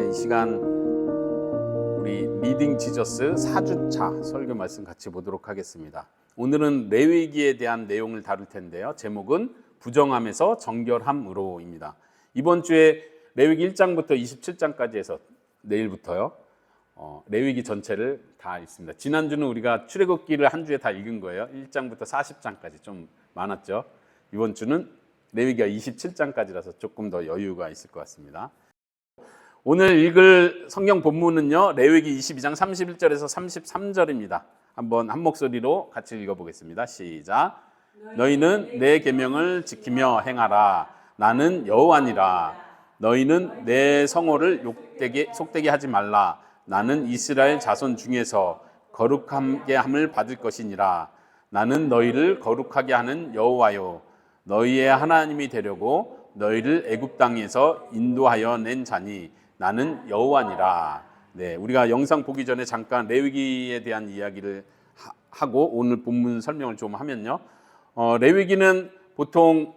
이 시간 우리 리딩 지저스 4주차 설교 말씀 같이 보도록 하겠습니다. 오늘은 레위기에 대한 내용을 다룰 텐데요. 제목은 부정함에서 정결함으로입니다. 이번 주에 레위기 1장부터 27장까지 해서 내일부터요. 레위기 전체를 다 읽습니다. 지난주는 우리가 출애굽기를 한 주에 다 읽은 거예요. 1장부터 40장까지 좀 많았죠. 이번 주는 레위기가 27장까지라서 조금 더 여유가 있을 것 같습니다. 오늘 읽을 성경 본문은요, 레위기 22장 31절에서 33절입니다. 한번 한 목소리로 같이 읽어보겠습니다. 시작. 너희는 내 계명을 지키며 행하라. 나는 여호와니라. 너희는 내 성호를 속되게 하지 말라. 나는 이스라엘 자손 중에서 거룩하게 함을 받을 것이니라. 나는 너희를 거룩하게 하는 여호와요. 너희의 하나님이 되려고 너희를 애굽 땅에서 인도하여 낸 자니 나는 여호와니라. 네, 우리가 영상 보기 전에 잠깐 레위기에 대한 이야기를 하고 오늘 본문 설명을 좀 하면요. 레위기는 보통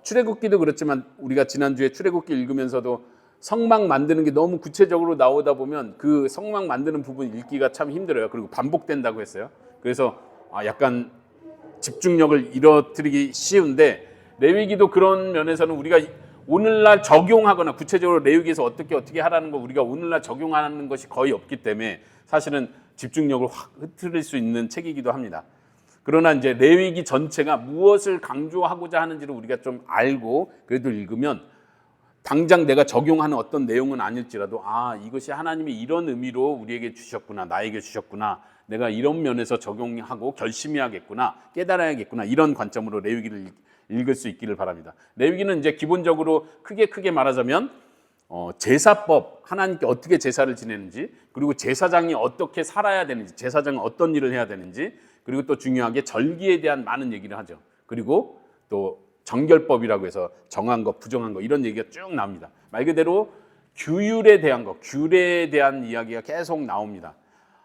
출애굽기도 그렇지만 우리가 지난주에 출애굽기 읽으면서도 성막 만드는 게 너무 구체적으로 나오다 보면 그 성막 만드는 부분 읽기가 참 힘들어요. 그리고 반복된다고 했어요. 그래서 약간 집중력을 잃어뜨리기 쉬운데, 레위기도 그런 면에서는 우리가 오늘날 적용하거나 구체적으로 레위기에서 어떻게 하라는 거 우리가 오늘날 적용하는 것이 거의 없기 때문에 사실은 집중력을 확 흐트릴 수 있는 책이기도 합니다. 그러나 이제 레위기 전체가 무엇을 강조하고자 하는지를 우리가 좀 알고 그래도 읽으면 당장 내가 적용하는 어떤 내용은 아닐지라도 이것이 하나님이 이런 의미로 우리에게 주셨구나, 나에게 주셨구나, 내가 이런 면에서 적용하고 결심해야 하겠구나, 깨달아야겠구나, 이런 관점으로 레위기를 읽을 수 있기를 바랍니다. 레위기는 이제 기본적으로 크게 말하자면 제사법, 하나님께 어떻게 제사를 지내는지, 그리고 제사장이 어떻게 살아야 되는지, 제사장은 어떤 일을 해야 되는지, 그리고 또 중요하게 절기에 대한 많은 얘기를 하죠. 그리고 또 정결법이라고 해서 정한 것, 부정한 것, 이런 얘기가 쭉 나옵니다. 말 그대로 규율에 대한 것, 규례에 대한 이야기가 계속 나옵니다.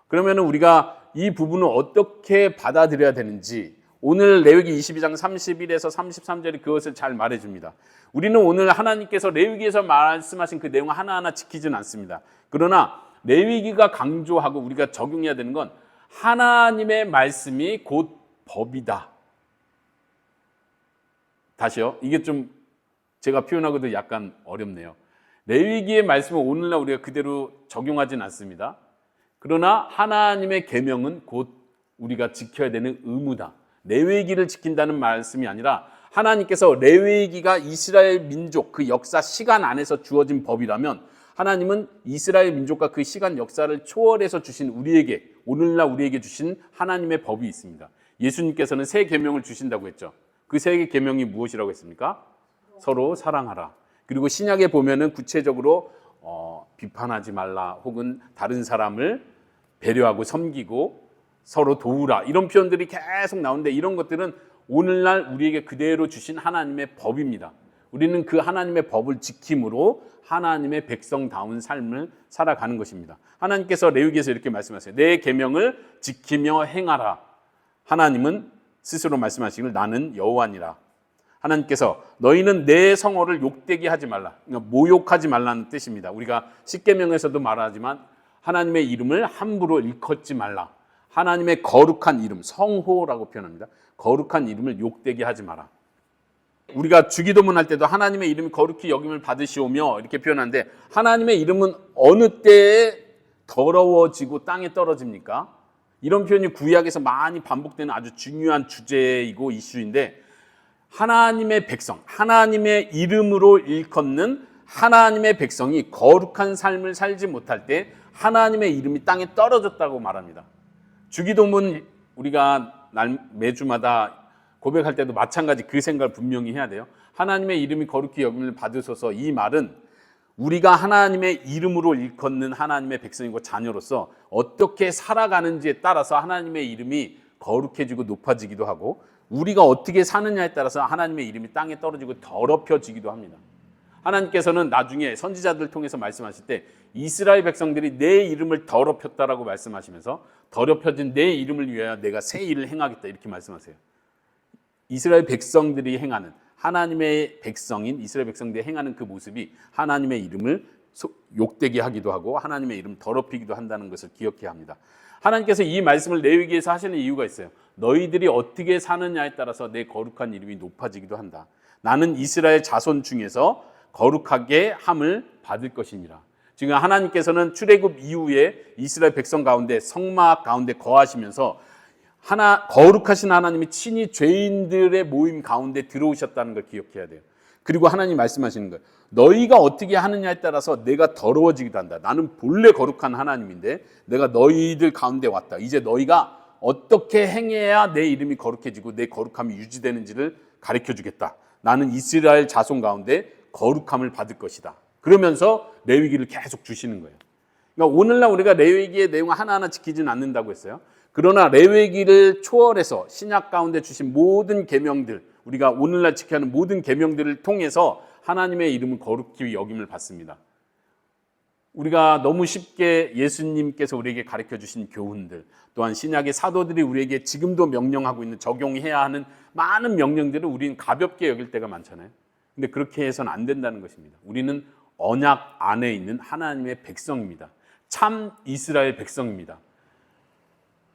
그러면 우리가 이 부분을 어떻게 받아들여야 되는지 오늘 레위기 22장 31에서 33절이 그것을 잘 말해줍니다. 우리는 오늘 하나님께서 레위기에서 말씀하신 그 내용 하나하나 지키지는 않습니다. 그러나 레위기가 강조하고 우리가 적용해야 되는 건 하나님의 말씀이 곧 법이다. 다시요. 이게 좀 제가 표현하고도 약간 어렵네요. 레위기의 말씀을 오늘날 우리가 그대로 적용하진 않습니다. 그러나 하나님의 계명은 곧 우리가 지켜야 되는 의무다. 레위기를 지킨다는 말씀이 아니라 하나님께서 레위기가 이스라엘 민족 그 역사 시간 안에서 주어진 법이라면 하나님은 이스라엘 민족과 그 시간 역사를 초월해서 주신 우리에게, 오늘날 우리에게 주신 하나님의 법이 있습니다. 예수님께서는 새 계명을 주신다고 했죠. 그 세 계명이 무엇이라고 했습니까? 서로 사랑하라. 그리고 신약에 보면은 구체적으로 비판하지 말라, 혹은 다른 사람을 배려하고 섬기고 서로 도우라, 이런 표현들이 계속 나오는데 이런 것들은 오늘날 우리에게 그대로 주신 하나님의 법입니다. 우리는 그 하나님의 법을 지킴으로 하나님의 백성다운 삶을 살아가는 것입니다. 하나님께서 레위기에서 이렇게 말씀하세요. 내 계명을 지키며 행하라. 하나님은 스스로 말씀하시길 나는 여호와니라. 하나님께서 너희는 내 성호를 욕되게 하지 말라, 그러니까 모욕하지 말라는 뜻입니다. 우리가 십계명에서도 말하지만 하나님의 이름을 함부로 일컫지 말라. 하나님의 거룩한 이름, 성호라고 표현합니다. 거룩한 이름을 욕되게 하지 마라. 우리가 주기도문 할 때도 하나님의 이름이 거룩히 여김을 받으시오며 이렇게 표현하는데, 하나님의 이름은 어느 때에 더러워지고 땅에 떨어집니까? 이런 표현이 구약에서 많이 반복되는 아주 중요한 주제이고 이슈인데, 하나님의 백성, 하나님의 이름으로 일컫는 하나님의 백성이 거룩한 삶을 살지 못할 때 하나님의 이름이 땅에 떨어졌다고 말합니다. 주기도문 우리가 매주마다 고백할 때도 마찬가지 그 생각을 분명히 해야 돼요. 하나님의 이름이 거룩히 여김을 받으소서, 이 말은 우리가 하나님의 이름으로 일컫는 하나님의 백성이고 자녀로서 어떻게 살아가는지에 따라서 하나님의 이름이 거룩해지고 높아지기도 하고, 우리가 어떻게 사느냐에 따라서 하나님의 이름이 땅에 떨어지고 더럽혀지기도 합니다. 하나님께서는 나중에 선지자들을 통해서 말씀하실 때 이스라엘 백성들이 내 이름을 더럽혔다라고 말씀하시면서 더럽혀진 내 이름을 위하여 내가 새 일을 행하겠다, 이렇게 말씀하세요. 이스라엘 백성들이 행하는, 하나님의 백성인 이스라엘 백성들이 행하는 그 모습이 하나님의 이름을 욕되게 하기도 하고 하나님의 이름 더럽히기도 한다는 것을 기억해야 합니다. 하나님께서 이 말씀을 레위기에서 하시는 이유가 있어요. 너희들이 어떻게 사느냐에 따라서 내 거룩한 이름이 높아지기도 한다. 나는 이스라엘 자손 중에서 거룩하게 함을 받을 것이니라. 지금 하나님께서는 출애굽 이후에 이스라엘 백성 가운데 성막 가운데 거하시면서 거룩하신 하나님이 친히 죄인들의 모임 가운데 들어오셨다는 걸 기억해야 돼요. 그리고 하나님 말씀하시는 거예요. 너희가 어떻게 하느냐에 따라서 내가 더러워지기도 한다. 나는 본래 거룩한 하나님인데 내가 너희들 가운데 왔다. 이제 너희가 어떻게 행해야 내 이름이 거룩해지고 내 거룩함이 유지되는지를 가르쳐 주겠다. 나는 이스라엘 자손 가운데 거룩함을 받을 것이다. 그러면서 레위기를 계속 주시는 거예요. 그러니까 오늘날 우리가 레위기의 내용을 하나하나 지키지는 않는다고 했어요. 그러나 레위기를 초월해서 신약 가운데 주신 모든 계명들, 우리가 오늘날 지켜야 하는 모든 계명들을 통해서 하나님의 이름은 거룩히 여김을 받습니다. 우리가 너무 쉽게 예수님께서 우리에게 가르쳐 주신 교훈들, 또한 신약의 사도들이 우리에게 지금도 명령하고 있는, 적용해야 하는 많은 명령들을 우리는 가볍게 여길 때가 많잖아요. 근데 그렇게 해서는 안 된다는 것입니다. 우리는 언약 안에 있는 하나님의 백성입니다. 참 이스라엘 백성입니다.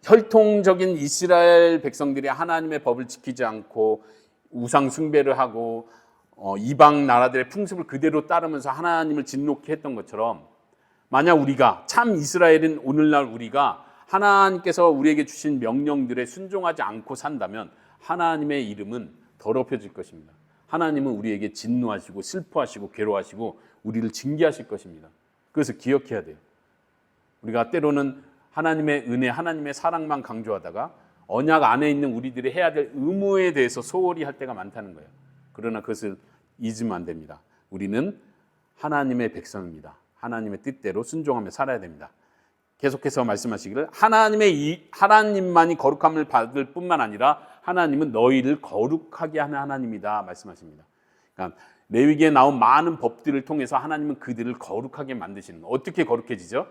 혈통적인 이스라엘 백성들이 하나님의 법을 지키지 않고 우상 숭배를 하고 이방 나라들의 풍습을 그대로 따르면서 하나님을 진노케 했던 것처럼, 만약 우리가 참 이스라엘인 오늘날 우리가 하나님께서 우리에게 주신 명령들에 순종하지 않고 산다면 하나님의 이름은 더럽혀질 것입니다. 하나님은 우리에게 진노하시고 슬퍼하시고 괴로워하시고 우리를 징계하실 것입니다. 그래서 기억해야 돼요. 우리가 때로는 하나님의 은혜, 하나님의 사랑만 강조하다가 언약 안에 있는 우리들이 해야 될 의무에 대해서 소홀히 할 때가 많다는 거예요. 그러나 그것을 잊으면 안 됩니다. 우리는 하나님의 백성입니다. 하나님의 뜻대로 순종하며 살아야 됩니다. 계속해서 말씀하시기를 하나님만이 거룩함을 받을 뿐만 아니라 하나님은 너희를 거룩하게 하는 하나님이다 말씀하십니다. 그러니까 레위기에 나온 많은 법들을 통해서 하나님은 그들을 거룩하게 만드시는 거예요. 어떻게 거룩해지죠?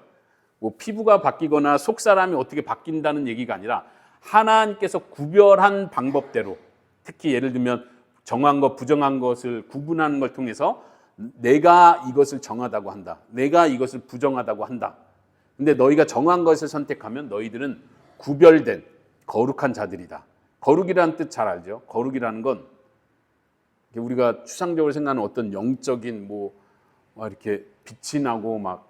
뭐 피부가 바뀌거나 속사람이 어떻게 바뀐다는 얘기가 아니라 하나님께서 구별한 방법대로, 특히 예를 들면 정한 것, 부정한 것을 구분하는 걸 통해서 내가 이것을 정하다고 한다. 내가 이것을 부정하다고 한다. 근데 너희가 정한 것을 선택하면 너희들은 구별된 거룩한 자들이다. 거룩이라는 뜻 잘 알죠? 거룩이라는 건 우리가 추상적으로 생각하는 어떤 영적인 이렇게 빛이 나고 막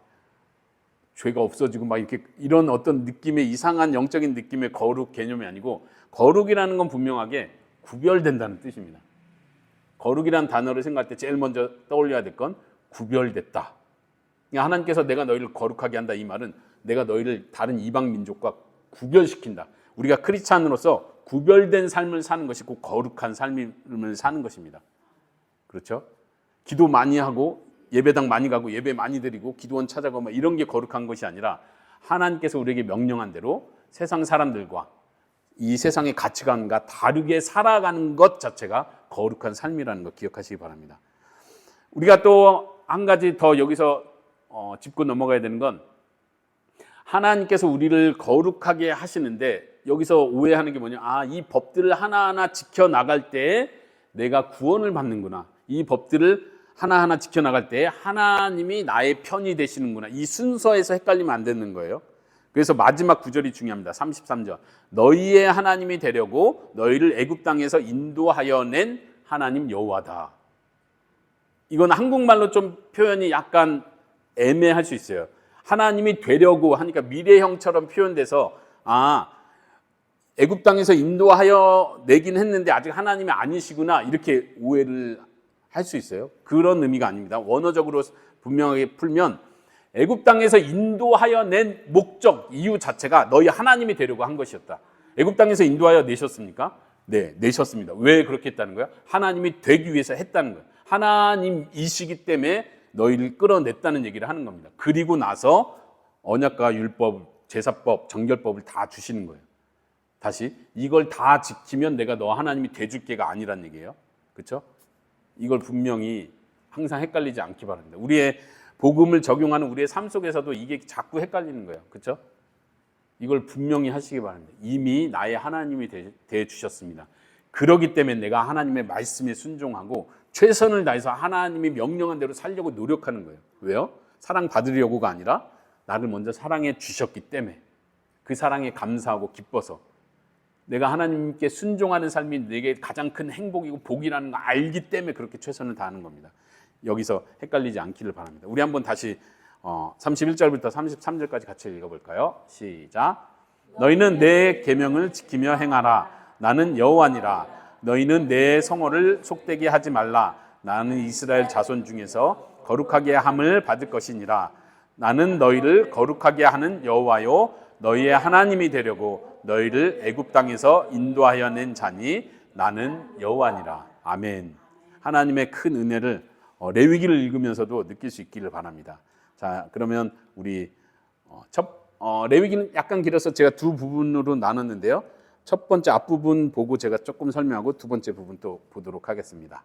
죄가 없어지고 막 이렇게 이런 어떤 느낌의 이상한 영적인 느낌의 거룩 개념이 아니고, 거룩이라는 건 분명하게 구별된다는 뜻입니다. 거룩이라는 단어를 생각할 때 제일 먼저 떠올려야 될 건 구별됐다. 그러니까 하나님께서 내가 너희를 거룩하게 한다, 이 말은 내가 너희를 다른 이방 민족과 구별시킨다. 우리가 크리스찬으로서 구별된 삶을 사는 것이 꼭 거룩한 삶을 사는 것입니다. 그렇죠? 기도 많이 하고 예배당 많이 가고 예배 많이 드리고 기도원 찾아가고 이런 게 거룩한 것이 아니라 하나님께서 우리에게 명령한 대로 세상 사람들과 이 세상의 가치관과 다르게 살아가는 것 자체가 거룩한 삶이라는 거 기억하시기 바랍니다. 우리가 또 한 가지 더 여기서 짚고 넘어가야 되는 건, 하나님께서 우리를 거룩하게 하시는데 여기서 오해하는 게 뭐냐, 이 법들을 하나하나 지켜나갈 때 내가 구원을 받는구나, 이 법들을 하나하나 지켜나갈 때 하나님이 나의 편이 되시는구나, 이 순서에서 헷갈리면 안 되는 거예요. 그래서 마지막 구절이 중요합니다. 33절. 너희의 하나님이 되려고 너희를 애굽 땅에서 인도하여 낸 하나님 여호와다. 이건 한국말로 좀 표현이 약간 애매할 수 있어요. 하나님이 되려고 하니까 미래형처럼 표현돼서 애굽 땅에서 인도하여 내긴 했는데 아직 하나님이 아니시구나, 이렇게 오해를 할 수 있어요. 그런 의미가 아닙니다. 원어적으로 분명하게 풀면 애굽 땅에서 인도하여 낸 목적, 이유 자체가 너희 하나님이 되려고 한 것이었다. 애굽 땅에서 인도하여 내셨습니까? 네, 내셨습니다. 왜 그렇게 했다는 거야? 하나님이 되기 위해서 했다는 거예요. 하나님이시기 때문에 너희를 끌어냈다는 얘기를 하는 겁니다. 그리고 나서 언약과 율법, 제사법, 정결법을 다 주시는 거예요. 다시 이걸 다 지키면 내가 너 하나님이 돼줄게가 아니란 얘기예요. 그렇죠? 이걸 분명히 항상 헷갈리지 않기 바랍니다. 우리의 복음을 적용하는 우리의 삶 속에서도 이게 자꾸 헷갈리는 거예요. 그렇죠? 이걸 분명히 하시기 바랍니다. 이미 나의 하나님이 돼 주셨습니다. 그렇기 때문에 내가 하나님의 말씀에 순종하고 최선을 다해서 하나님이 명령한 대로 살려고 노력하는 거예요. 왜요? 사랑받으려고가 아니라 나를 먼저 사랑해 주셨기 때문에 그 사랑에 감사하고 기뻐서 내가 하나님께 순종하는 삶이 내게 가장 큰 행복이고 복이라는 거 알기 때문에 그렇게 최선을 다하는 겁니다. 여기서 헷갈리지 않기를 바랍니다. 우리 한번 다시 31절부터 33절까지 같이 읽어볼까요? 시작. 너희는 내 계명을 지키며 행하라. 나는 여호와니라. 너희는 내 성호를 속되게 하지 말라. 나는 이스라엘 자손 중에서 거룩하게 함을 받을 것이니라. 나는 너희를 거룩하게 하는 여호와요 너희의 하나님이 되려고 너희를 애굽 땅에서 인도하여 낸 자니 나는 여호와니라. 아멘. 하나님의 큰 은혜를 레위기를 읽으면서도 느낄 수 있기를 바랍니다. 자, 그러면 우리 레위기는 약간 길어서 제가 두 부분으로 나눴는데요. 첫 번째 앞부분 보고 제가 조금 설명하고 두 번째 부분 또 보도록 하겠습니다.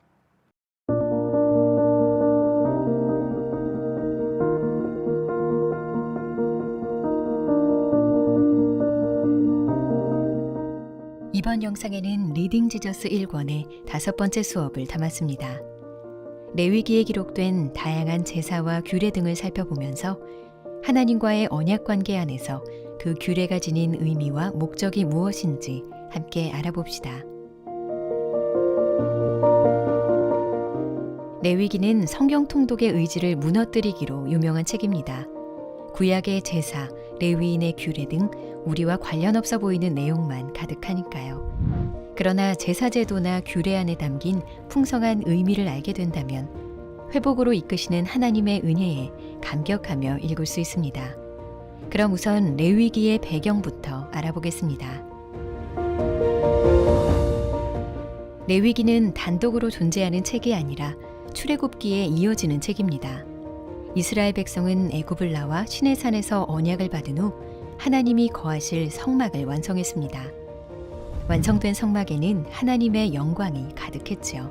이번 영상에는 리딩 지저스 1권의 5번째 수업을 담았습니다. 레위기에 기록된 다양한 제사와 규례 등을 살펴보면서 하나님과의 언약 관계 안에서 그 규례가 지닌 의미와 목적이 무엇인지 함께 알아봅시다. 레위기는 성경 통독의 의지를 무너뜨리기로 유명한 책입니다. 구약의 제사, 레위인의 규례 등 우리와 관련 없어 보이는 내용만 가득하니까요. 그러나 제사 제도나 규례 안에 담긴 풍성한 의미를 알게 된다면 회복으로 이끄시는 하나님의 은혜에 감격하며 읽을 수 있습니다. 그럼 우선 레위기의 배경부터 알아보겠습니다. 레위기는 단독으로 존재하는 책이 아니라 출애굽기에 이어지는 책입니다. 이스라엘 백성은 애굽을 나와 시내산에서 언약을 받은 후 하나님이 거하실 성막을 완성했습니다. 완성된 성막에는 하나님의 영광이 가득했지요.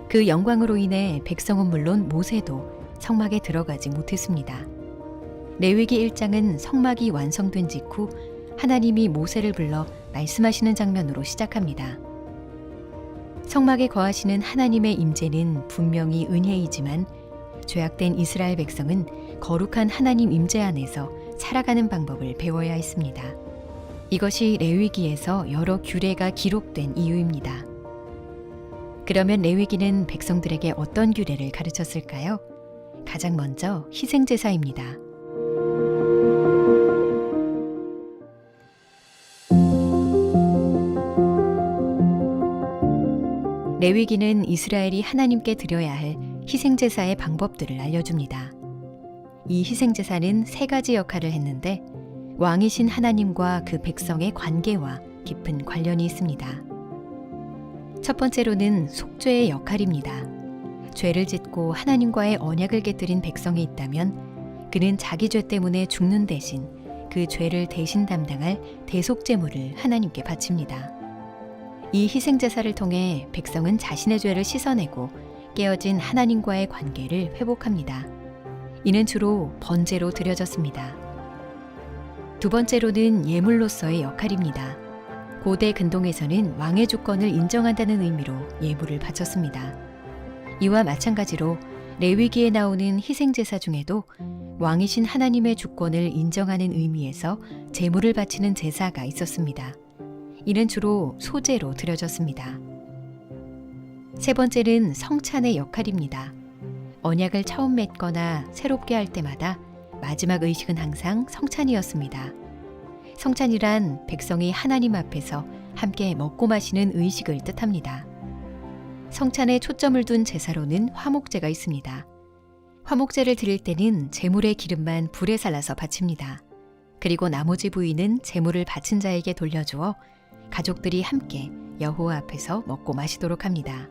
그 영광으로 인해 백성은 물론 모세도 성막에 들어가지 못했습니다. 레위기 1장은 성막이 완성된 직후 하나님이 모세를 불러 말씀하시는 장면으로 시작합니다. 성막에 거하시는 하나님의 임재는 분명히 은혜이지만 죄악된 이스라엘 백성은 거룩한 하나님 임재 안에서 살아가는 방법을 배워야 했습니다. 이것이 레위기에서 여러 규례가 기록된 이유입니다. 그러면 레위기는 백성들에게 어떤 규례를 가르쳤을까요? 가장 먼저 희생제사입니다. 레위기는 이스라엘이 하나님께 드려야 할 희생제사의 방법들을 알려줍니다. 이 희생제사는 3가지 역할을 했는데 왕이신 하나님과 그 백성의 관계와 깊은 관련이 있습니다. 첫 번째로는 속죄의 역할입니다. 죄를 짓고 하나님과의 언약을 깨뜨린 백성이 있다면 그는 자기 죄 때문에 죽는 대신 그 죄를 대신 담당할 대속제물을 하나님께 바칩니다. 이 희생제사를 통해 백성은 자신의 죄를 씻어내고 깨어진 하나님과의 관계를 회복합니다. 이는 주로 번제로 드려졌습니다. 두 번째로는 예물로서의 역할입니다. 고대 근동에서는 왕의 주권을 인정한다는 의미로 예물을 바쳤습니다. 이와 마찬가지로 레위기에 나오는 희생제사 중에도 왕이신 하나님의 주권을 인정하는 의미에서 제물을 바치는 제사가 있었습니다. 이는 주로 소제로 드려졌습니다. 세 번째는 성찬의 역할입니다. 언약을 처음 맺거나 새롭게 할 때마다 마지막 의식은 항상 성찬이었습니다. 성찬이란 백성이 하나님 앞에서 함께 먹고 마시는 의식을 뜻합니다. 성찬에 초점을 둔 제사로는 화목제가 있습니다. 화목제를 드릴 때는 제물의 기름만 불에 살라서 바칩니다. 그리고 나머지 부위는 제물을 바친 자에게 돌려주어 가족들이 함께 여호와 앞에서 먹고 마시도록 합니다.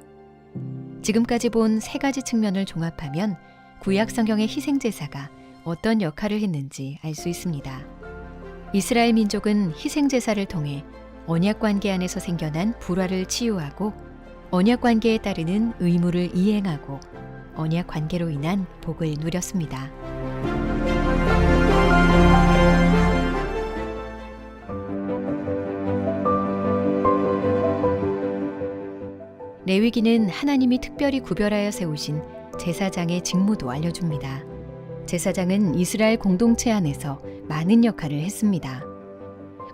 지금까지 본 3가지 측면을 종합하면 구약 성경의 희생제사가 어떤 역할을 했는지 알 수 있습니다. 이스라엘 민족은 희생제사를 통해 언약관계 안에서 생겨난 불화를 치유하고 언약관계에 따르는 의무를 이행하고 언약관계로 인한 복을 누렸습니다. 레위기는 하나님이 특별히 구별하여 세우신 제사장의 직무도 알려줍니다. 제사장은 이스라엘 공동체 안에서 많은 역할을 했습니다.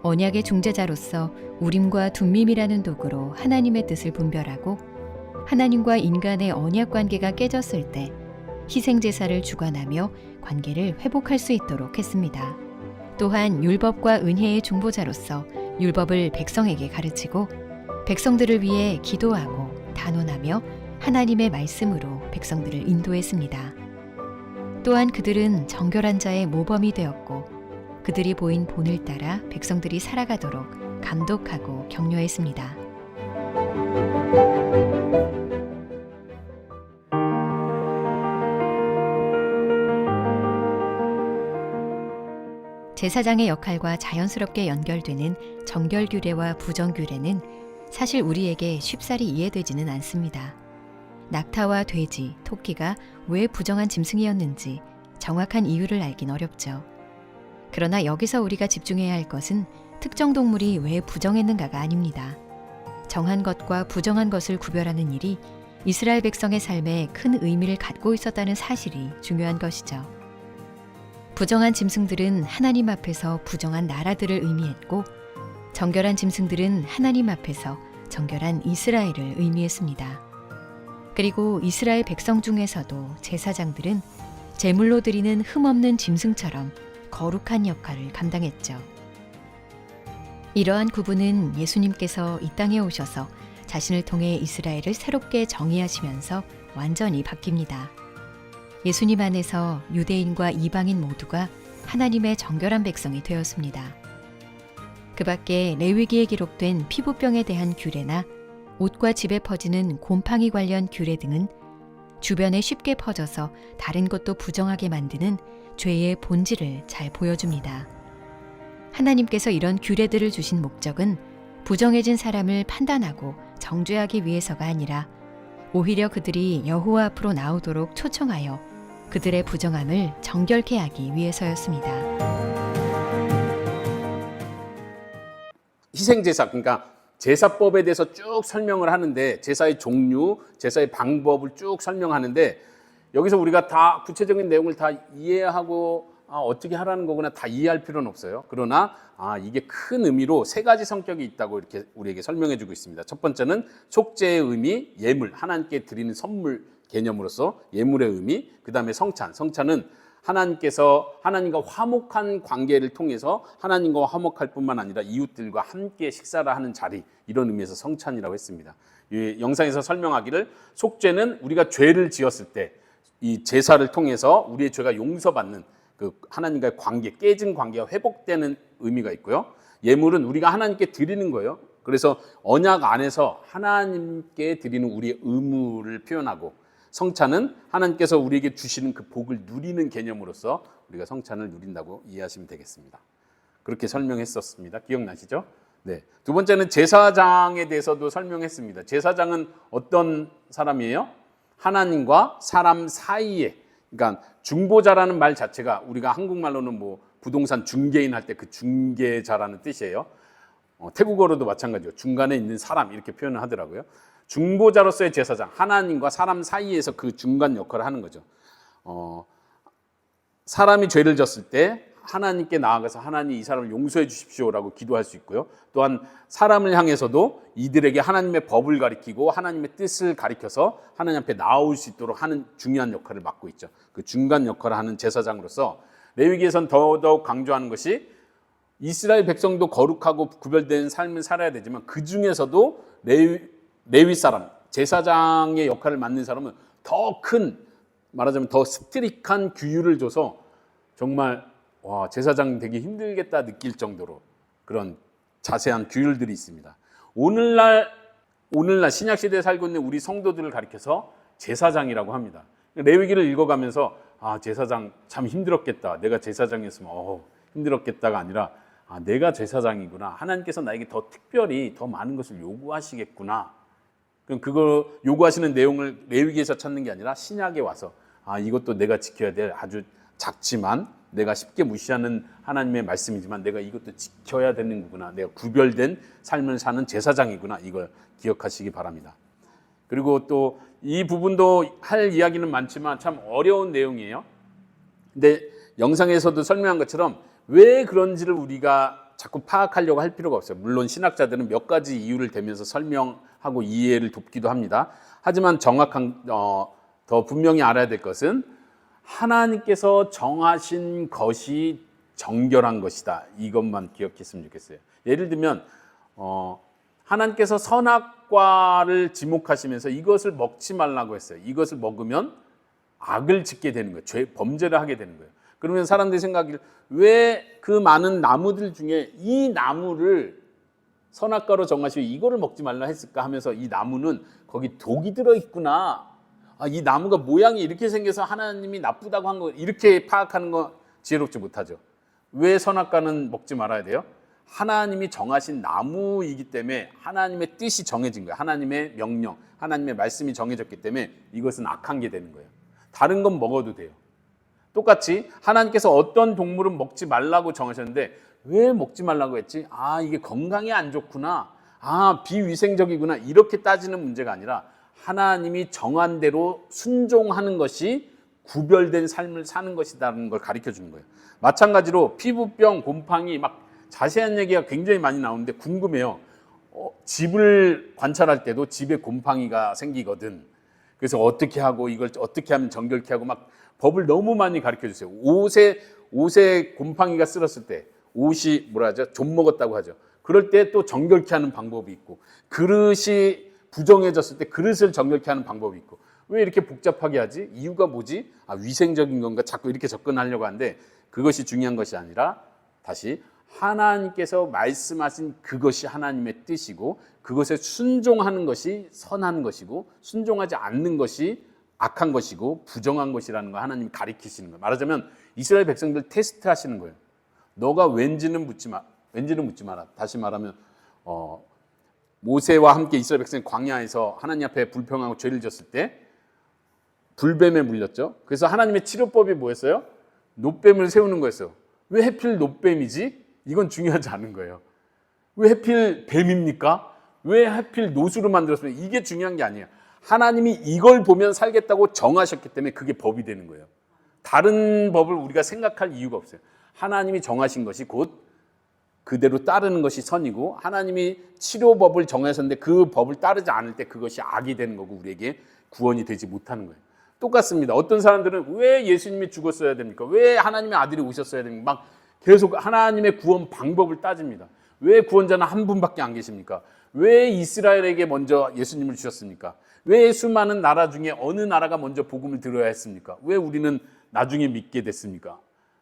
언약의 중재자로서 우림과 둠밈이라는 도구로 하나님의 뜻을 분별하고 하나님과 인간의 언약 관계가 깨졌을 때 희생 제사를 주관하며 관계를 회복할 수 있도록 했습니다. 또한 율법과 은혜의 중보자로서 율법을 백성에게 가르치고 백성들을 위해 기도하고 단언하며 하나님의 말씀으로 백성들을 인도했습니다. 또한 그들은 정결한 자의 모범이 되었고 그들이 보인 본을 따라 백성들이 살아가도록 감독하고 격려했습니다. 제사장의 역할과 자연스럽게 연결되는 정결규례와 부정규례는 사실 우리에게 쉽사리 이해되지는 않습니다. 낙타와 돼지, 토끼가 왜 부정한 짐승이었는지 정확한 이유를 알긴 어렵죠. 그러나 여기서 우리가 집중해야 할 것은 특정 동물이 왜 부정했는가가 아닙니다. 정한 것과 부정한 것을 구별하는 일이 이스라엘 백성의 삶에 큰 의미를 갖고 있었다는 사실이 중요한 것이죠. 부정한 짐승들은 하나님 앞에서 부정한 나라들을 의미했고 정결한 짐승들은 하나님 앞에서 정결한 이스라엘을 의미했습니다. 그리고 이스라엘 백성 중에서도 제사장들은 제물로 드리는 흠없는 짐승처럼 거룩한 역할을 감당했죠. 이러한 구분은 예수님께서 이 땅에 오셔서 자신을 통해 이스라엘을 새롭게 정의하시면서 완전히 바뀝니다. 예수님 안에서 유대인과 이방인 모두가 하나님의 정결한 백성이 되었습니다. 그 밖에 레위기에 기록된 피부병에 대한 규례나 옷과 집에 퍼지는 곰팡이 관련 규례 등은 주변에 쉽게 퍼져서 다른 것도 부정하게 만드는 죄의 본질을 잘 보여줍니다. 하나님께서 이런 규례들을 주신 목적은 부정해진 사람을 판단하고 정죄하기 위해서가 아니라 오히려 그들이 여호와 앞으로 나오도록 초청하여 그들의 부정함을 정결케 하기 위해서였습니다. 희생제사, 그러니까 제사법에 대해서 쭉 설명을 하는데 제사의 종류, 제사의 방법을 쭉 설명하는데 여기서 우리가 다 구체적인 내용을 다 이해하고 어떻게 하라는 거구나 다 이해할 필요는 없어요. 그러나 이게 큰 의미로 세 가지 성격이 있다고 이렇게 우리에게 설명해 주고 있습니다. 첫 번째는 속죄의 의미, 예물, 하나님께 드리는 선물 개념으로서 예물의 의미, 그 다음에 성찬. 성찬은 하나님께서 하나님과 화목한 관계를 통해서 하나님과 화목할 뿐만 아니라 이웃들과 함께 식사를 하는 자리, 이런 의미에서 성찬이라고 했습니다. 이 영상에서 설명하기를 속죄는 우리가 죄를 지었을 때 이 제사를 통해서 우리의 죄가 용서받는 그 하나님과의 관계, 깨진 관계가 회복되는 의미가 있고요. 예물은 우리가 하나님께 드리는 거예요. 그래서 언약 안에서 하나님께 드리는 우리의 의무를 표현하고, 성찬은 하나님께서 우리에게 주시는 그 복을 누리는 개념으로서 우리가 성찬을 누린다고 이해하시면 되겠습니다. 그렇게 설명했었습니다. 기억나시죠? 네. 두 번째는 제사장에 대해서도 설명했습니다. 제사장은 어떤 사람이에요? 하나님과 사람 사이에, 그러니까 중보자라는 말 자체가 우리가 한국말로는 뭐 부동산 중개인 할 때 그 중개자라는 뜻이에요. 태국어로도 마찬가지죠. 중간에 있는 사람, 이렇게 표현을 하더라고요. 중보자로서의 제사장, 하나님과 사람 사이에서 그 중간 역할을 하는 거죠. 사람이 죄를 졌을 때 하나님께 나아가서 하나님 이 사람을 용서해 주십시오라고 기도할 수 있고요. 또한 사람을 향해서도 이들에게 하나님의 법을 가리키고 하나님의 뜻을 가리켜서 하나님 앞에 나올 수 있도록 하는 중요한 역할을 맡고 있죠. 그 중간 역할을 하는 제사장으로서 레위기에서는 더더욱 강조하는 것이 이스라엘 백성도 거룩하고 구별된 삶을 살아야 되지만 그 중에서도 레위 사람, 제사장의 역할을 맡는 사람은 더 큰, 말하자면 더 스트릭한 규율을 줘서 정말 제사장 되기 힘들겠다 느낄 정도로 그런 자세한 규율들이 있습니다. 오늘날 신약시대에 살고 있는 우리 성도들을 가리켜서 제사장이라고 합니다. 레위기를 읽어가면서 제사장 참 힘들었겠다, 내가 제사장이었으면 힘들었겠다가 아니라 내가 제사장이구나, 하나님께서 나에게 더 특별히 더 많은 것을 요구하시겠구나. 그럼 그거 요구하시는 내용을 레위기에서 찾는 게 아니라 신약에 와서 이것도 내가 지켜야 될 아주 작지만 내가 쉽게 무시하는 하나님의 말씀이지만 내가 이것도 지켜야 되는 거구나, 내가 구별된 삶을 사는 제사장이구나, 이걸 기억하시기 바랍니다. 그리고 또 이 부분도 할 이야기는 많지만 참 어려운 내용이에요. 근데 영상에서도 설명한 것처럼 왜 그런지를 우리가 자꾸 파악하려고 할 필요가 없어요. 물론 신학자들은 몇 가지 이유를 대면서 설명하고 이해를 돕기도 합니다. 하지만 정확한 더 분명히 알아야 될 것은 하나님께서 정하신 것이 정결한 것이다. 이것만 기억했으면 좋겠어요. 예를 들면 하나님께서 선악과를 지목하시면서 이것을 먹지 말라고 했어요. 이것을 먹으면 악을 짓게 되는 거예요. 범죄를 하게 되는 거예요. 그러면 사람들이 생각하기를 왜 그 많은 나무들 중에 이 나무를 선악과로 정하시고 이거를 먹지 말라 했을까 하면서 이 나무는 거기 독이 들어있구나. 이 나무가 모양이 이렇게 생겨서 하나님이 나쁘다고 한 거 이렇게 파악하는 거 지혜롭지 못하죠. 왜 선악과는 먹지 말아야 돼요? 하나님이 정하신 나무이기 때문에 하나님의 뜻이 정해진 거예요. 하나님의 명령, 하나님의 말씀이 정해졌기 때문에 이것은 악한 게 되는 거예요. 다른 건 먹어도 돼요. 똑같이 하나님께서 어떤 동물은 먹지 말라고 정하셨는데 왜 먹지 말라고 했지? 이게 건강에 안 좋구나. 비위생적이구나. 이렇게 따지는 문제가 아니라 하나님이 정한 대로 순종하는 것이 구별된 삶을 사는 것이라는 걸 가르쳐 주는 거예요. 마찬가지로 피부병, 곰팡이 막 자세한 얘기가 굉장히 많이 나오는데 궁금해요. 집을 관찰할 때도 집에 곰팡이가 생기거든. 그래서 어떻게 하고 이걸 어떻게 하면 정결케 하고 막 법을 너무 많이 가르쳐 주세요. 옷에 곰팡이가 쓸었을 때 옷이 좀 먹었다고 하죠. 그럴 때 또 정결케 하는 방법이 있고 그릇이 부정해졌을 때 그릇을 정결케 하는 방법이 있고 왜 이렇게 복잡하게 하지? 이유가 뭐지? 위생적인 건가? 자꾸 이렇게 접근하려고 하는데 그것이 중요한 것이 아니라 다시 하나님께서 말씀하신 그것이 하나님의 뜻이고 그것에 순종하는 것이 선한 것이고 순종하지 않는 것이 악한 것이고 부정한 것이라는 거 하나님이 가리키시는 거예요. 말하자면 이스라엘 백성들 테스트 하시는 거예요. 너가 왠지는 묻지 마라. 다시 말하면 모세와 함께 이스라엘 백성이 광야에서 하나님 앞에 불평하고 죄를 졌을 때 불뱀에 물렸죠. 그래서 하나님의 치료법이 뭐였어요? 놋뱀을 세우는 거였어요. 왜 하필 놋뱀이지? 이건 중요하지 않은 거예요. 왜 하필 뱀입니까? 왜 하필 놋으로 만들었습니까? 이게 중요한 게 아니에요. 하나님이 이걸 보면 살겠다고 정하셨기 때문에 그게 법이 되는 거예요. 다른 법을 우리가 생각할 이유가 없어요. 하나님이 정하신 것이 곧 그대로 따르는 것이 선이고 하나님이 치료법을 정하셨는데 그 법을 따르지 않을 때 그것이 악이 되는 거고 우리에게 구원이 되지 못하는 거예요. 똑같습니다. 어떤 사람들은 왜 예수님이 죽었어야 됩니까? 왜 하나님의 아들이 오셨어야 됩니까? 막 계속 하나님의 구원 방법을 따집니다. 왜 구원자는 한 분밖에 안 계십니까? 왜 이스라엘에게 먼저 예수님을 주셨습니까? 왜 수많은 나라 중에 어느 나라가 먼저 복음을 들어야 했습니까? 왜 우리는 나중에 믿게 됐습니까?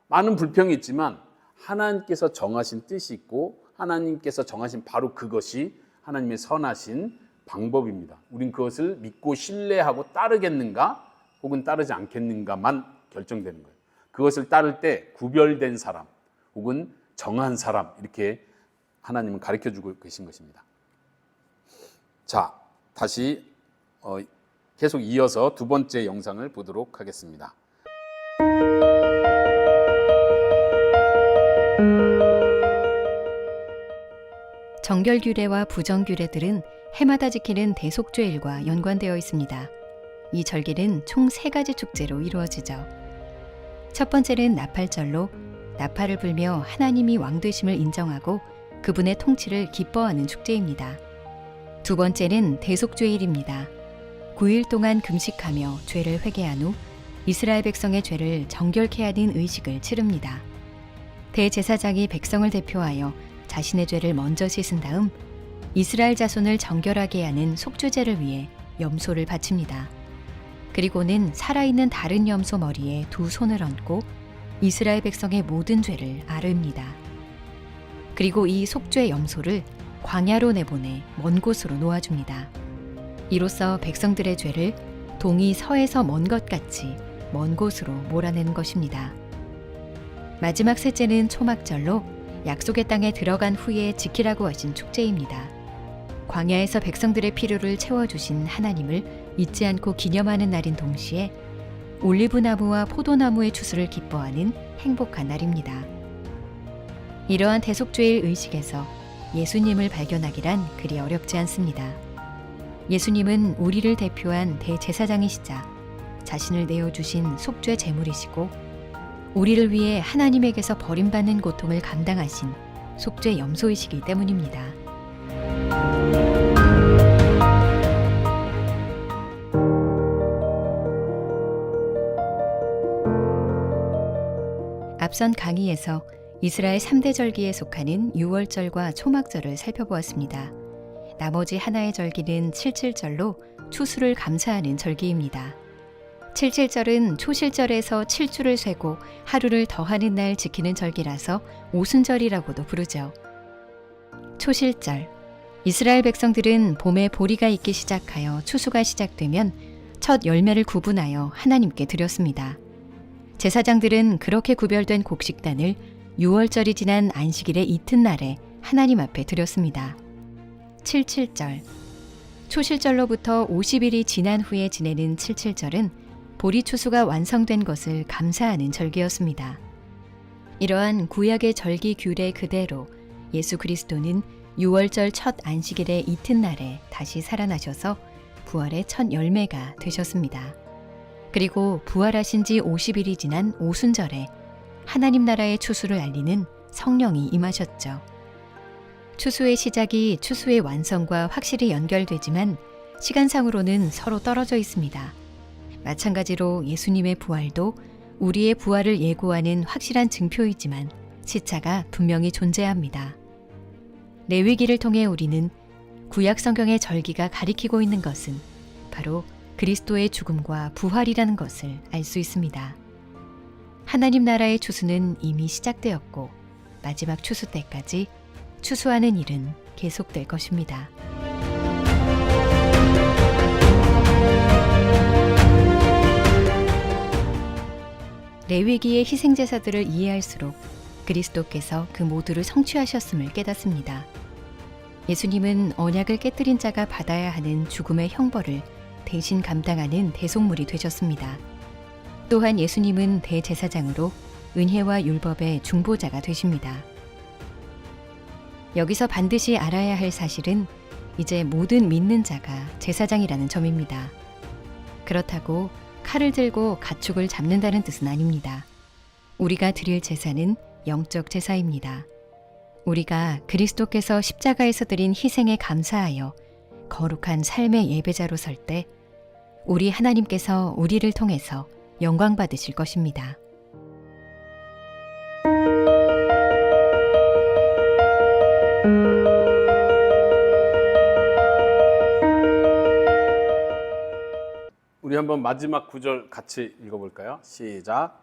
많은 불평이 있지만 하나님께서 정하신 뜻이 있고 하나님께서 정하신 바로 그것이 하나님의 선하신 방법입니다. 우린 그것을 믿고 신뢰하고 따르겠는가 혹은 따르지 않겠는가만 결정되는 거예요. 그것을 따를 때 구별된 사람 혹은 정한 사람 이렇게 하나님은 가르쳐주고 계신 것입니다. 자, 다시 계속 이어서 두 번째 영상을 보도록 하겠습니다. 정결규례와 부정규례들은 해마다 지키는 대속죄일과 연관되어 있습니다. 이 절기는 총 3가지 축제로 이루어지죠. 첫 번째는 나팔절로 나팔을 불며 하나님이 왕 되심을 인정하고 그분의 통치를 기뻐하는 축제입니다. 두 번째는 대속죄일입니다. 9일 동안 금식하며 죄를 회개한 후 이스라엘 백성의 죄를 정결케 하는 의식을 치릅니다. 대제사장이 백성을 대표하여 자신의 죄를 먼저 씻은 다음 이스라엘 자손을 정결하게 하는 속죄제를 위해 염소를 바칩니다. 그리고는 살아있는 다른 염소 머리에 2 손을 얹고 이스라엘 백성의 모든 죄를 아릅니다. 그리고 이 속죄 염소를 광야로 내보내 먼 곳으로 놓아줍니다. 이로써 백성들의 죄를 동이 서에서 먼 것 같이 먼 곳으로 몰아내는 것입니다. 마지막 셋째는 초막절로 약속의 땅에 들어간 후에 지키라고 하신 축제입니다. 광야에서 백성들의 필요를 채워주신 하나님을 잊지 않고 기념하는 날인 동시에 올리브나무와 포도나무의 추수를 기뻐하는 행복한 날입니다. 이러한 대속죄일 의식에서 예수님을 발견하기란 그리 어렵지 않습니다. 예수님은 우리를 대표한 대제사장이시자 자신을 내어주신 속죄 제물이시고 우리를 위해 하나님에게서 버림받는 고통을 감당하신 속죄 염소이시기 때문입니다. 앞선 강의에서 이스라엘 3대 절기에 속하는 유월절과 초막절을 살펴보았습니다. 나머지 하나의 절기는 칠칠절로 추수를 감사하는 절기입니다. 칠칠절은 초실절에서 7주를 세고 하루를 더하는 날 지키는 절기라서 오순절이라고도 부르죠. 초실절, 이스라엘 백성들은 봄에 보리가 익기 시작하여 추수가 시작되면 첫 열매를 구분하여 하나님께 드렸습니다. 제사장들은 그렇게 구별된 곡식단을 유월절이 지난 안식일의 이튿날에 하나님 앞에 드렸습니다. 칠칠절, 초실절로부터 50일이 지난 후에 지내는 칠칠절은 보리 추수가 완성된 것을 감사하는 절기였습니다. 이러한 구약의 절기 규례 그대로 예수 그리스도는 유월절 첫 안식일의 이튿날에 다시 살아나셔서 부활의 첫 열매가 되셨습니다. 그리고 부활하신 지 50일이 지난 오순절에 하나님 나라의 추수를 알리는 성령이 임하셨죠. 추수의 시작이 추수의 완성과 확실히 연결되지만 시간상으로는 서로 떨어져 있습니다. 마찬가지로 예수님의 부활도 우리의 부활을 예고하는 확실한 증표이지만 시차가 분명히 존재합니다. 레위기를 통해 우리는 구약 성경의 절기가 가리키고 있는 것은 바로 그리스도의 죽음과 부활이라는 것을 알 수 있습니다. 하나님 나라의 추수는 이미 시작되었고 마지막 추수 때까지 추수하는 일은 계속될 것입니다. 레위기의 희생제사들을 이해할수록 그리스도께서 그 모두를 성취하셨음을 깨닫습니다. 예수님은 언약을 깨뜨린 자가 받아야 하는 죽음의 형벌을 대신 감당하는 대속물이 되셨습니다. 또한 예수님은 대제사장으로 은혜와 율법의 중보자가 되십니다. 여기서 반드시 알아야 할 사실은 이제 모든 믿는 자가 제사장이라는 점입니다. 그렇다고 칼을 들고 가축을 잡는다는 뜻은 아닙니다. 우리가 드릴 제사는 영적 제사입니다. 우리가 그리스도께서 십자가에서 드린 희생에 감사하여 거룩한 삶의 예배자로 설 때 우리 하나님께서 우리를 통해서 영광 받으실 것입니다. 우리 한번 마지막 구절 같이 읽어볼까요? 시작.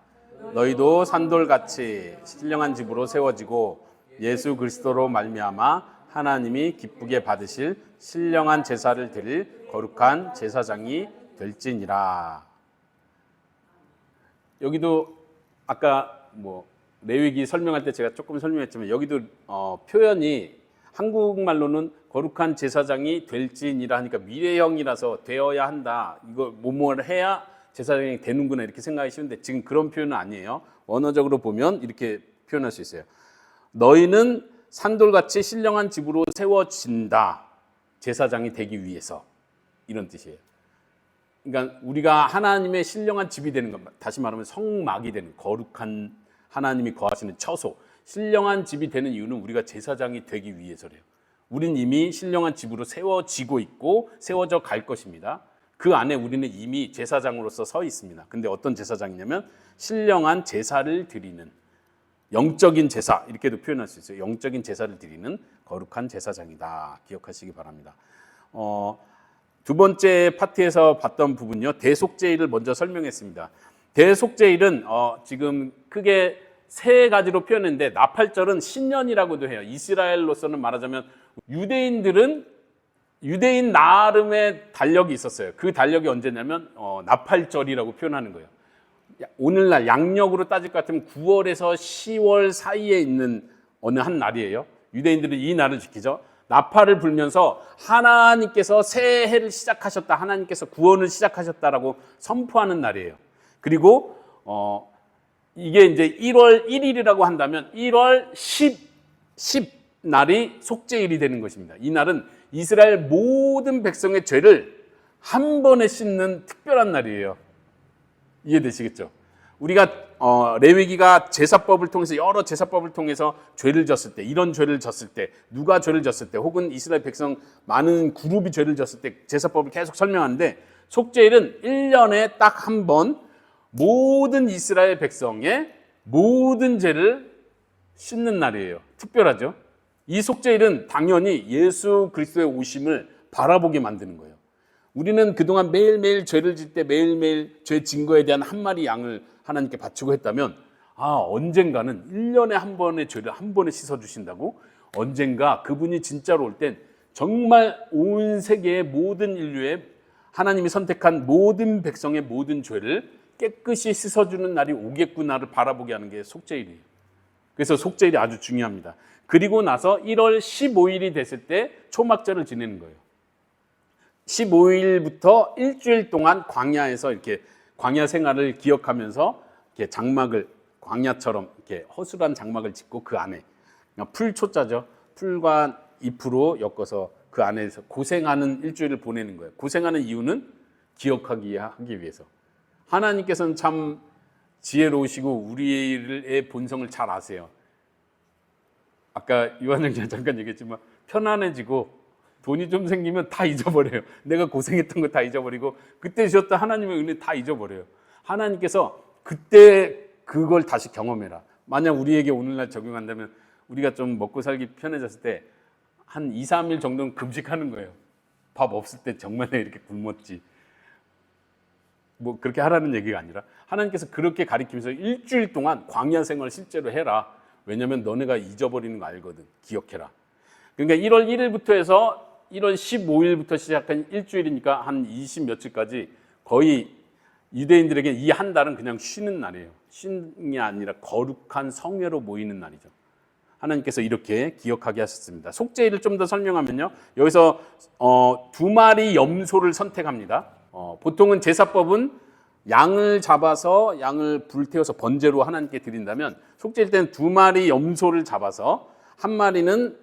너희도 산돌같이 신령한 집으로 세워지고 예수 그리스도로 말미암아 하나님이 기쁘게 받으실 신령한 제사를 드릴 거룩한 제사장이 될지니라. 여기도 아까 레위기 설명할 때 제가 조금 설명했지만 여기도 표현이 한국말로는 거룩한 제사장이 될지니라 하니까 미래형이라서 되어야 한다. 이거 뭐뭐를 해야 제사장이 되는구나 이렇게 생각이 쉬운데 지금 그런 표현은 아니에요. 언어적으로 보면 이렇게 표현할 수 있어요. 너희는 산돌같이 신령한 집으로 세워진다. 제사장이 되기 위해서. 이런 뜻이에요. 그러니까 우리가 하나님의 신령한 집이 되는 것, 다시 말하면 성막이 되는 거룩한 하나님이 거하시는 처소, 신령한 집이 되는 이유는 우리가 제사장이 되기 위해서래요. 우린 이미 신령한 집으로 세워지고 있고 세워져 갈 것입니다. 그 안에 우리는 이미 제사장으로서 서 있습니다. 근데 어떤 제사장이냐면 신령한 제사를 드리는 영적인 제사, 이렇게도 표현할 수 있어요. 영적인 제사를 드리는 거룩한 제사장이다. 기억하시기 바랍니다. 두 번째 파트에서 봤던 부분요, 대속죄일을 먼저 설명했습니다. 대속죄일은 지금 크게 세 가지로 표현했는데 나팔절은 신년이라고도 해요. 이스라엘로서는 말하자면 유대인 나름의 달력이 있었어요. 그 달력이 언제냐면 나팔절이라고 표현하는 거예요. 오늘날 양력으로 따질 것 같으면 9월에서 10월 사이에 있는 어느 한 날이에요. 유대인들은 이 날을 지키죠. 나팔을 불면서 하나님께서 새 해를 시작하셨다, 하나님께서 구원을 시작하셨다라고 선포하는 날이에요. 그리고 이게 이제 1월 1일이라고 한다면 1월 10 날이 속죄일이 되는 것입니다. 이 날은 이스라엘 모든 백성의 죄를 한 번에 씻는 특별한 날이에요. 이해되시겠죠? 우리가 레위기가 제사법을 통해서 여러 제사법을 통해서 죄를 졌을 때, 이런 죄를 졌을 때, 누가 죄를 졌을 때, 혹은 이스라엘 백성 많은 그룹이 죄를 졌을 때 제사법을 계속 설명하는데, 속죄일은 1년에 딱 한 번 모든 이스라엘 백성의 모든 죄를 씻는 날이에요. 특별하죠. 이 속죄일은 당연히 예수 그리스도의 오심을 바라보게 만드는 거예요. 우리는 그동안 매일매일 죄를 질 때 매일매일 죄 증거에 대한 한 마리 양을 하나님께 바치고 했다면, 언젠가는 1년에 한 번의 죄를 한 번에 씻어주신다고? 언젠가 그분이 진짜로 올 땐 정말 온 세계의 모든 인류의 하나님이 선택한 모든 백성의 모든 죄를 깨끗이 씻어주는 날이 오겠구나를 바라보게 하는 게 속죄일이에요. 그래서 속죄일이 아주 중요합니다. 그리고 나서 1월 15일이 됐을 때 초막절을 지내는 거예요. 15일부터 일주일 동안 광야에서 이렇게 광야 생활을 기억하면서 이렇게 장막을 광야처럼 이렇게 허술한 장막을 짓고 그 안에 풀초자죠. 풀과 잎으로 엮어서 그 안에서 고생하는 일주일을 보내는 거예요. 고생하는 이유는 기억하기 위해서. 하나님께서는 참 지혜로우시고 우리의 본성을 잘 아세요. 아까 요한영장 잠깐 얘기했지만 편안해지고 돈이 좀 생기면 다 잊어버려요. 내가 고생했던 거 다 잊어버리고 그때 주셨던 하나님의 은혜 다 잊어버려요. 하나님께서 그때 그걸 다시 경험해라. 만약 우리에게 오늘날 적용한다면 우리가 좀 먹고 살기 편해졌을 때 한 2, 3일 정도는 금식하는 거예요. 밥 없을 때 정말 이렇게 굶었지. 뭐 그렇게 하라는 얘기가 아니라 하나님께서 그렇게 가리키면서 일주일 동안 광야 생활을 실제로 해라. 왜냐하면 너네가 잊어버리는 거 알거든. 기억해라. 그러니까 1월 1일부터 해서 1월 15일부터 시작한 일주일이니까 한 20 며칠까지 거의 유대인들에게 이 한 달은 그냥 쉬는 날이에요. 쉰이 아니라 거룩한 성회로 모이는 날이죠. 하나님께서 이렇게 기억하게 하셨습니다. 속죄일을 좀 더 설명하면요. 여기서 2마리 염소를 선택합니다. 보통은 제사법은 양을 잡아서 양을 불태워서 번제로 하나님께 드린다면 속죄일 때는 2마리 염소를 잡아서 한 마리는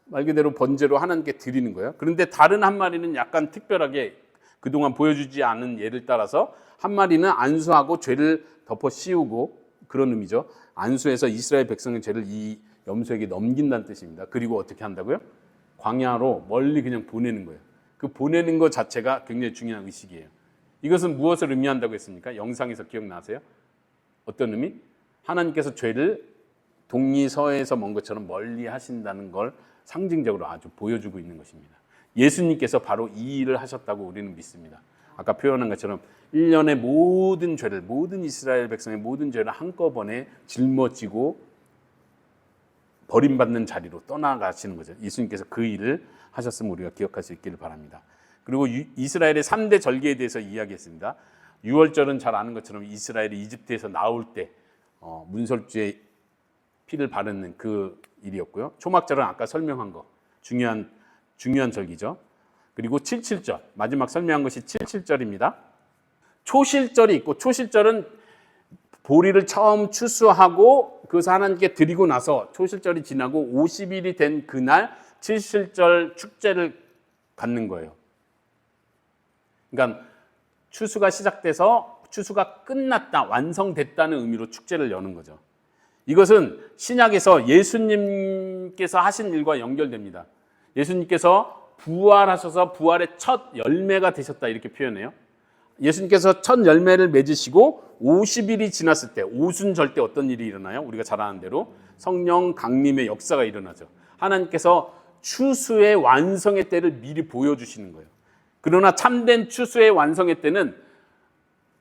말 그대로 번제로 하나님께 드리는 거예요. 그런데 다른 한 마리는 약간 특별하게 그동안 보여주지 않은 예를 따라서 한 마리는 안수하고 죄를 덮어 씌우고 그런 의미죠. 안수해서 이스라엘 백성의 죄를 이 염소에게 넘긴다는 뜻입니다. 그리고 어떻게 한다고요? 광야로 멀리 그냥 보내는 거예요. 그 보내는 것 자체가 굉장히 중요한 의식이에요. 이것은 무엇을 의미한다고 했습니까? 영상에서 기억나세요? 어떤 의미? 하나님께서 죄를 동리서에서 먼 것처럼 멀리 하신다는 걸 상징적으로 아주 보여주고 있는 것입니다. 예수님께서 바로 이 일을 하셨다고 우리는 믿습니다. 아까 표현한 것처럼 1년의 모든 죄를, 모든 이스라엘 백성의 모든 죄를 한꺼번에 짊어지고 버림받는 자리로 떠나가시는 거죠. 예수님께서 그 일을 하셨음을 우리가 기억할 수 있기를 바랍니다. 그리고 이스라엘의 3대 절기에 대해서 이야기했습니다. 유월절은 잘 아는 것처럼 이스라엘이 이집트에서 나올 때 문설주에 피를 바르는 그 일이었고요. 초막절은 아까 설명한 거 중요한 절기죠. 그리고 77절, 마지막 설명한 것이 77절입니다. 초실절이 있고 초실절은 보리를 처음 추수하고 그것을 하나님께 드리고 나서 초실절이 지나고 50일이 된 그날 칠실절 축제를 갖는 거예요. 그러니까 추수가 시작돼서 추수가 끝났다, 완성됐다는 의미로 축제를 여는 거죠. 이것은 신약에서 예수님께서 하신 일과 연결됩니다. 예수님께서 부활하셔서 부활의 첫 열매가 되셨다 이렇게 표현해요. 예수님께서 첫 열매를 맺으시고 50일이 지났을 때 오순절 때 어떤 일이 일어나요? 우리가 잘 아는 대로 성령 강림의 역사가 일어나죠. 하나님께서 추수의 완성의 때를 미리 보여주시는 거예요. 그러나 참된 추수의 완성의 때는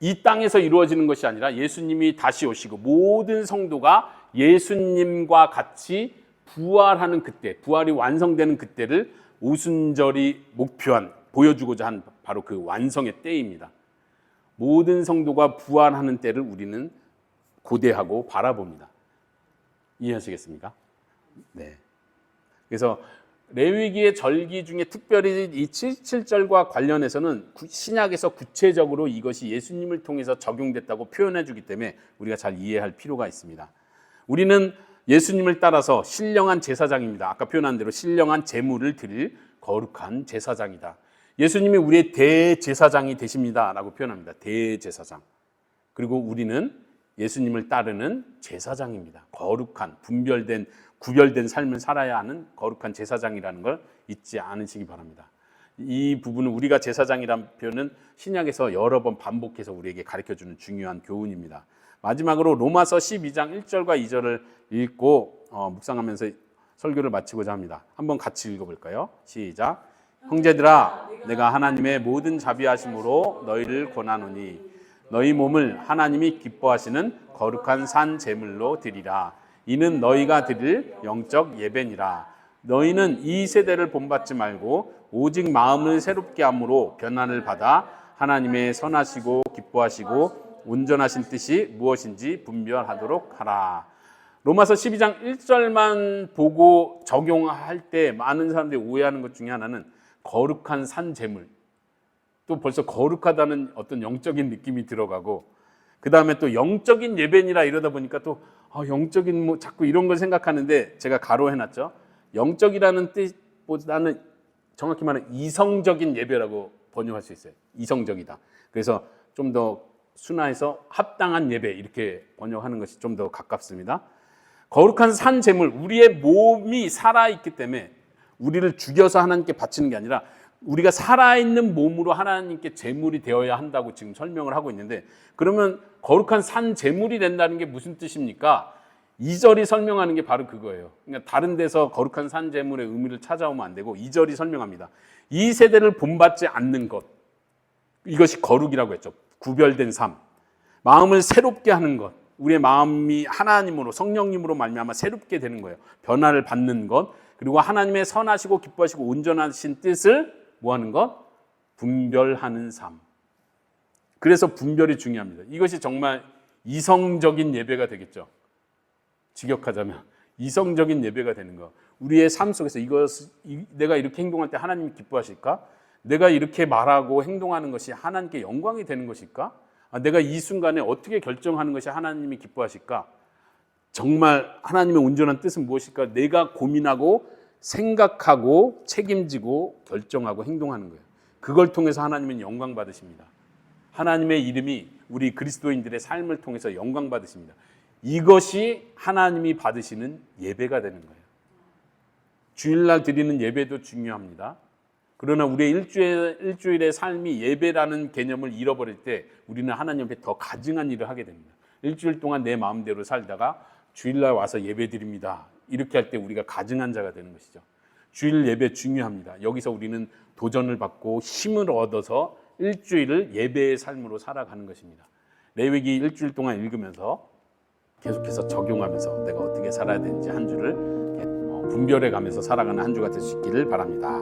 이 땅에서 이루어지는 것이 아니라 예수님이 다시 오시고 모든 성도가 예수님과 같이 부활하는 그때, 부활이 완성되는 그때를 오순절이 목표한, 보여주고자 한 바로 그 완성의 때입니다. 모든 성도가 부활하는 때를 우리는 고대하고 바라봅니다. 이해하시겠습니까? 네. 그래서 레위기의 절기 중에 특별히 이 77절과 관련해서는 신약에서 구체적으로 이것이 예수님을 통해서 적용됐다고 표현해 주기 때문에 우리가 잘 이해할 필요가 있습니다. 우리는 예수님을 따라서 신령한 제사장입니다. 아까 표현한 대로 신령한 제물을 드릴 거룩한 제사장이다. 예수님이 우리의 대제사장이 되십니다 라고 표현합니다. 대제사장. 그리고 우리는 예수님을 따르는 제사장입니다. 거룩한, 구별된 삶을 살아야 하는 거룩한 제사장이라는 걸 잊지 않으시기 바랍니다. 이 부분은 우리가 제사장이라는 표현은 신약에서 여러 번 반복해서 우리에게 가르쳐주는 중요한 교훈입니다. 마지막으로 로마서 12장 1절과 2절을 읽고 묵상하면서 설교를 마치고자 합니다. 한번 같이 읽어볼까요? 시작. 형제들아, 내가 하나님의 모든 자비하심으로 너희를 권하노니 너희 몸을 하나님이 기뻐하시는 거룩한 산 제물로 드리라. 이는 너희가 드릴 영적 예배니라. 너희는 이 세대를 본받지 말고 오직 마음을 새롭게 함으로 변화를 받아 하나님의 선하시고 기뻐하시고 온전하신 뜻이 무엇인지 분별하도록 하라. 로마서 12장 1절만 보고 적용할 때 많은 사람들이 오해하는 것 중에 하나는 거룩한 산 제물, 또 벌써 거룩하다는 어떤 영적인 느낌이 들어가고, 그 다음에 또 영적인 예배니라 이러다 보니까 또 영적인 뭐 자꾸 이런 걸 생각하는데, 제가 가로해놨죠. 영적이라는 뜻보다는 정확히 말하면 이성적인 예배라고 번역할 수 있어요. 이성적이다. 그래서 좀 더 순화해서 합당한 예배 이렇게 번역하는 것이 좀 더 가깝습니다. 거룩한 산 제물, 우리의 몸이 살아있기 때문에 우리를 죽여서 하나님께 바치는 게 아니라 우리가 살아있는 몸으로 하나님께 제물이 되어야 한다고 지금 설명을 하고 있는데, 그러면 거룩한 산 제물이 된다는 게 무슨 뜻입니까? 2절이 설명하는 게 바로 그거예요. 그러니까 다른 데서 거룩한 산 제물의 의미를 찾아오면 안 되고 2절이 설명합니다. 이 세대를 본받지 않는 것, 이것이 거룩이라고 했죠. 구별된 삶, 마음을 새롭게 하는 것, 우리의 마음이 하나님으로, 성령님으로 말미암아 새롭게 되는 거예요. 변화를 받는 것, 그리고 하나님의 선하시고 기뻐하시고 온전하신 뜻을 뭐하는 것? 분별하는 삶. 그래서 분별이 중요합니다. 이것이 정말 이성적인 예배가 되겠죠. 직역하자면 이성적인 예배가 되는 것. 우리의 삶 속에서 내가 이렇게 행동할 때 하나님이 기뻐하실까? 내가 이렇게 말하고 행동하는 것이 하나님께 영광이 되는 것일까? 내가 이 순간에 어떻게 결정하는 것이 하나님이 기뻐하실까? 정말 하나님의 온전한 뜻은 무엇일까? 내가 고민하고 생각하고 책임지고 결정하고 행동하는 거예요. 그걸 통해서 하나님은 영광 받으십니다. 하나님의 이름이 우리 그리스도인들의 삶을 통해서 영광 받으십니다. 이것이 하나님이 받으시는 예배가 되는 거예요. 주일날 드리는 예배도 중요합니다. 그러나 우리의 일주일의 삶이 예배라는 개념을 잃어버릴 때 우리는 하나님 앞에 더 가증한 일을 하게 됩니다. 일주일 동안 내 마음대로 살다가 주일날 와서 예배 드립니다. 이렇게 할 때 우리가 가증한 자가 되는 것이죠. 주일 예배 중요합니다. 여기서 우리는 도전을 받고 힘을 얻어서 일주일을 예배의 삶으로 살아가는 것입니다. 레위기 일주일 동안 읽으면서 계속해서 적용하면서 내가 어떻게 살아야 되는지 한 주를 분별해 가면서 살아가는 한 주가 될 수 있기를 바랍니다.